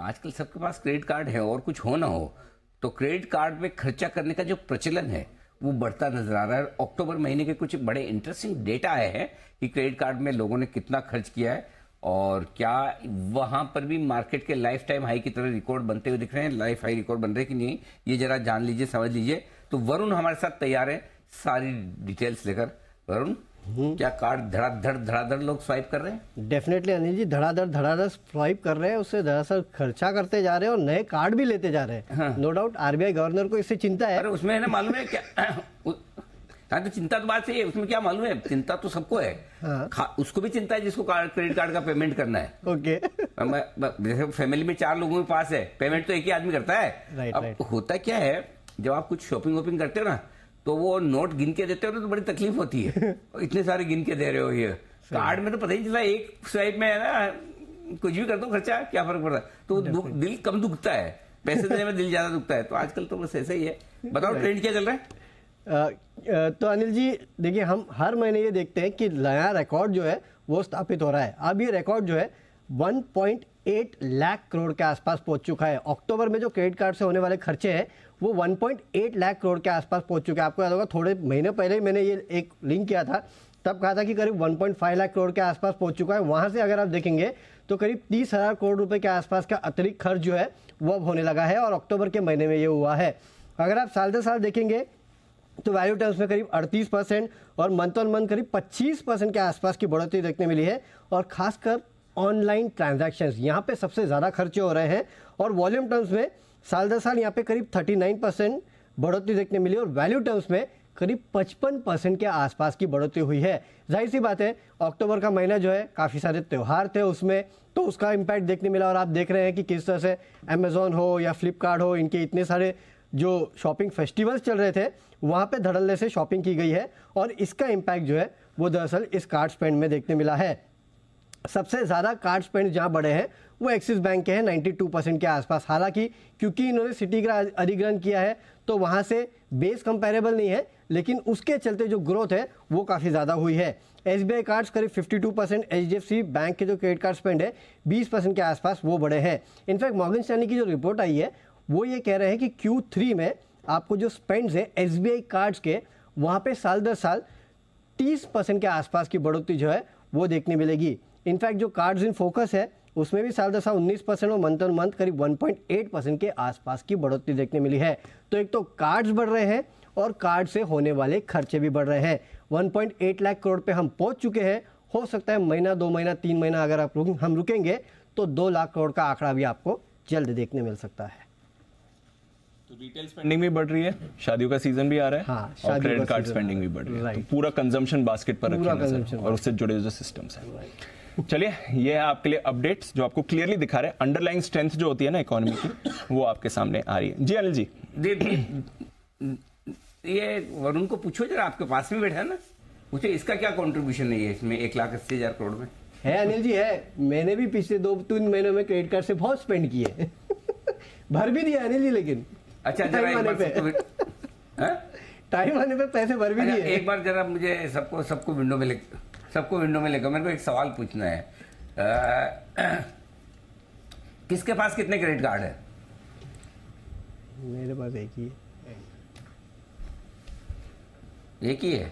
आजकल सबके पास credit card है और कुछ हो ना हो तो क्रेडिट कार्ड में खर्चा करने का जो प्रचलन है वो बढ़ता नजर आ रहा है। अक्टूबर महीने के कुछ बड़े इंटरेस्टिंग डेटा आए हैं कि क्रेडिट कार्ड में लोगों ने कितना खर्च किया है और क्या वहां पर भी मार्केट के लाइफ टाइम हाई की तरह रिकॉर्ड बनते हुए दिख रहे हैं, लाइफ हाई रिकॉर्ड बन रहे हैं कि नहीं, ये जरा जान लीजिए, समझ लीजिए। तो वरुण हमारे साथ तैयार है सारी डिटेल्स लेकर। वरुण, क्या कार्ड धड़ाधड़ धड़ाधड़ लोग स्वाइप कर रहे हैं? डेफिनेटली अनिल जी, धड़ाधड़ स्वाइप कर रहे हैं, उससे दरअसल खर्चा करते जा रहे हैं और नए कार्ड भी लेते जा रहे हैं। हाँ। नो डाउट आरबीआई गवर्नर को इससे चिंता है। अरे उसमें है ना, मालूम है क्या हाँ, तो चिंता तो बात सही है, उसमें क्या मालूम है, चिंता तो सबको है। हाँ। उसको भी चिंता है जिसको क्रेडिट कार्ड का पेमेंट करना है। ओके। जैसे फैमिली में 4 लोगों के पास है, पेमेंट तो एक ही आदमी करता है। राइट। होता क्या है, जब आप कुछ शॉपिंग वॉपिंग करते हो ना तो वो नोट गिन के देते हो तो बड़ी तकलीफ होती है। इतने सारे गिन के दे रहे हो, ये कार्ड में तो पता ही चला, एक स्वाइप में है ना कुछ भी कर दो खर्चा, क्या फर्क पड़ता है। तो दिल कम दुखता है, पैसे देने में दिल ज्यादा दुखता है। तो आजकल तो बस ऐसा ही है। बताओ ट्रेंड क्या चल रहा है? तो अनिल जी देखिए, हम हर महीने ये देखते हैं कि नया रिकॉर्ड जो है वो स्थापित हो रहा है। अब ये रिकॉर्ड जो है 1.8 लाख करोड़ के आसपास पहुंच चुका है। अक्टूबर में जो क्रेडिट कार्ड से होने वाले खर्चे हैं वो 1.8 लाख करोड़ के आसपास पहुंच चुके हैं। आपको याद होगा थोड़े महीने पहले ही मैंने ये एक लिंक किया था, तब कहा था कि करीब 1.5 लाख करोड़ के आसपास पहुंच चुका है। वहां से अगर आप देखेंगे तो करीब 30,000 करोड़ रुपए के आसपास का अतिरिक्त खर्च जो है वो अब होने लगा है और अक्टूबर के महीने में ये हुआ है। अगर आप साल दर साल देखेंगे तो वैल्यू टर्म्स में करीब 38% और मंथ ऑन मंथ करीब 25% के आसपास की बढ़ोतरी देखने मिली है। और खासकर ऑनलाइन ट्रांजैक्शंस यहाँ पे सबसे ज़्यादा खर्चे हो रहे हैं और वॉल्यूम टर्म्स में साल दर साल यहाँ पे करीब 39% बढ़ोतरी देखने मिली और वैल्यू टर्म्स में करीब 55% के आसपास की बढ़ोतरी हुई है। जाहिर सी बात है, अक्टूबर का महीना जो है काफ़ी सारे त्यौहार थे उसमें, तो उसका इम्पैक्ट देखने मिला। और आप देख रहे हैं कि किस तरह से अमेजोन हो या फ्लिपकार्ट हो, इनके इतने सारे जो शॉपिंग फेस्टिवल्स चल रहे थे वहाँ पे धड़ल्ले से शॉपिंग की गई है और इसका इम्पैक्ट जो है वो दरअसल इस कार्ड स्पेंड में देखने मिला है। सबसे ज़्यादा कार्ड स्पेंड जहाँ बढ़े हैं वो एक्सिस बैंक के हैं 92% के आसपास। हालांकि क्योंकि इन्होंने सिटी का अधिग्रहण किया है तो वहाँ से बेस कंपेरेबल नहीं है, लेकिन उसके चलते जो ग्रोथ है वो काफ़ी ज़्यादा हुई है। एसबीआई कार्ड्स करीब 52%, एचडीएफसी बैंक के जो क्रेडिट कार्ड स्पेंड है 20% के आसपास वो बढ़े हैं। इनफैक्ट मॉर्गन स्टैनली की जो रिपोर्ट आई है वो ये कह रहे हैं कि Q3 में आपको जो स्पेंड्स है एसबीआई कार्ड्स के, वहाँ पे साल दर साल 30% के आसपास की बढ़ोतरी जो है वो देखने मिलेगी। इनफैक्ट जो कार्ड्स इन फोकस है उसमें भी साल दर साल 19% और मंथ ऑन मंथ करीब 1.8% के आसपास की बढ़ोतरी देखने मिली है। तो एक तो कार्ड्स बढ़ रहे हैं और कार्ड से होने वाले खर्चे भी बढ़ रहे हैं। 1.8 लाख करोड़ पे हम पहुंच चुके हैं। हो सकता है महीना, 2 महीना, 3 महीना अगर हम रुकेंगे तो 2 लाख करोड़ का आंकड़ा भी आपको जल्द देखने मिल सकता है। तो रिटेल स्पेंडिंग भी बढ़ रही है, शादियों का सीजन भी आ रहा है। हाँ, और क्रेडिट कार्ड स्पेंडिंग भी बढ़ रही है। तो पूरा कंजम्पशन बास्केट पर रखें और उससे जुड़े जो सिस्टम्स हैं। चलिए, ये है आपके लिए अपडेट्स जो आपको क्लियरली दिखा रहे हैं अंडरलाइंग स्ट्रेंथ जो होती है ना इकोनॉमी की, वो आपके सामने आ रही है। जी अनिल जी, ये वरुण को पूछो जरा, आपके पास में बैठा है ना, पूछो इसका क्या कंट्रीब्यूशन है इसमें 1,80,000 करोड़ में? है अनिल जी, है। मैंने भी पिछले 2-3 महीनों में क्रेडिट कार्ड से बहुत स्पेंड किए भर भी दिया अनिल जी, लेकिन अच्छा टाइम आने पे पैसे भर भी दिए। एक बार जरा मुझे सबको विंडो में लेकर मेरे को एक सवाल पूछना है। किसके पास कितने क्रेडिट कार्ड है? मेरे पास एक ही है। एक ही है?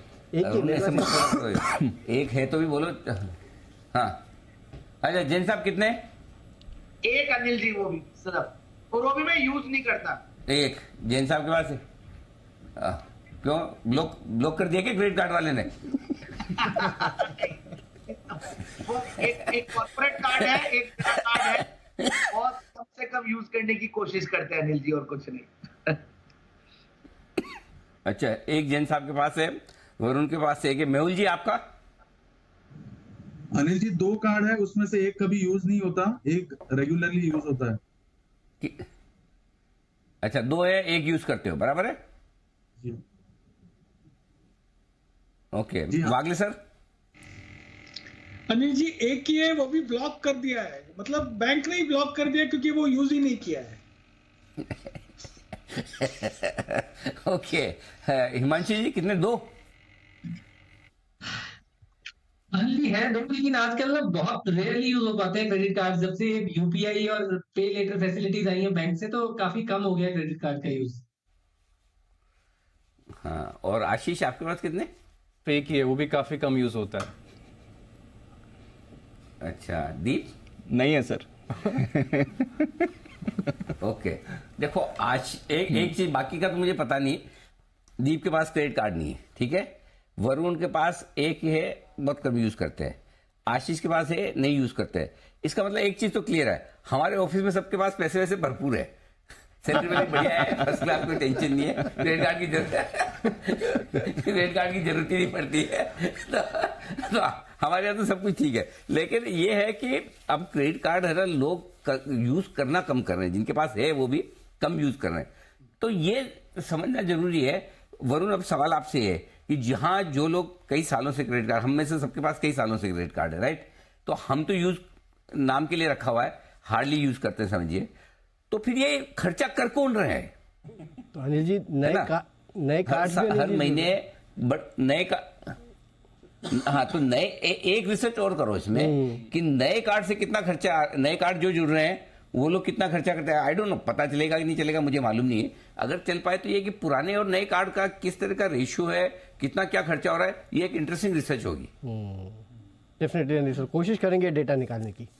एक है तो भी बोलो। हाँ, अच्छा जैन साहब कितने? एक अनिल जी, वो भी सिर्फ, और वो भी मैं यूज नहीं करता। एक जैन साहब के पास है? क्यों ब्लॉक कर दिया क्या क्रेडिट कार्ड वाले ने? वो एक कॉर्पोरेट कार्ड है, एक कार्ड है और कम से कम यूज करने की कोशिश करते हैं अनिल जी, और कुछ नहीं। अच्छा, एक जैन साहब के पास है, वरुण के पास एक है। मेहुल जी आपका? अनिल जी 2 कार्ड है, उसमें से एक कभी यूज नहीं होता, एक रेगुलरली यूज होता है। अच्छा, 2 है, एक यूज करते हो, बराबर है? जी। ओके, हाँ। वागले सर? अनिल जी एक ही है, वो भी ब्लॉक कर दिया है, मतलब बैंक ने ही ब्लॉक कर दिया क्योंकि वो यूज ही नहीं किया है। ओके, हिमांशु जी कितने? 2? अनली है दो, लेकिन आजकल ना बहुत रेयरली यूज हो पाते हैं क्रेडिट कार्ड। जब से यूपीआई और पे लेटर फैसिलिटीज आई है बैंक से, तो काफी कम हो गया क्रेडिट कार्ड का यूज। हाँ, और आशीष आपके पास कितने? पे की है, वो भी काफी कम यूज होता है। अच्छा, दीप? नहीं है सर। ओके, देखो आज एक चीज, बाकी का तो मुझे पता नहीं। दीप के पास क्रेडिट कार्ड नहीं है, ठीक है। वरुण के पास एक ही है, बहुत कम यूज करते हैं। आशीष के पास है, नहीं यूज करते हैं। इसका मतलब एक चीज तो क्लियर है, हमारे ऑफिस में सबके पास पैसे वैसे भरपूर है, सैलरी वाले बढ़िया है, फर्स्ट क्लास, कोई टेंशन नहीं है, क्रेडिट कार्ड की जरूरत क्रेडिट कार्ड की जरूरत ही नहीं पड़ती है। तो हमारे यहाँ तो सब कुछ ठीक है। लेकिन ये है कि अब क्रेडिट कार्ड है ना, लोग यूज करना कम कर रहे हैं, जिनके पास है वो भी कम यूज कर रहे हैं। तो ये समझना जरूरी है। वरुण, अब सवाल आपसे है कि जहां जो लोग कई सालों से क्रेडिट कार्ड, हम में से सबके पास कई सालों से क्रेडिट कार्ड है, राइट, तो हम तो यूज नाम के लिए रखा हुआ है, हार्डली यूज करते हैं समझिए, तो फिर ये खर्चा कर कौन रहे हैं? तो अनिल जी नए कार्ड हर महीने नए का, हाँ, तो नए एक रिसर्च और करो इसमें कि नए कार्ड से कितना खर्चा, नए कार्ड जो जुड़ रहे हैं वो लोग कितना खर्चा करते हैं। आई डोंट नो, पता चलेगा कि नहीं चलेगा मुझे मालूम नहीं है। अगर चल पाए तो ये कि पुराने और नए कार्ड का किस तरह का रेशियो है, कितना क्या खर्चा हो रहा है, ये एक इंटरेस्टिंग रिसर्च होगी। डेफिनेटली अनिल सर, कोशिश करेंगे डेटा निकालने की।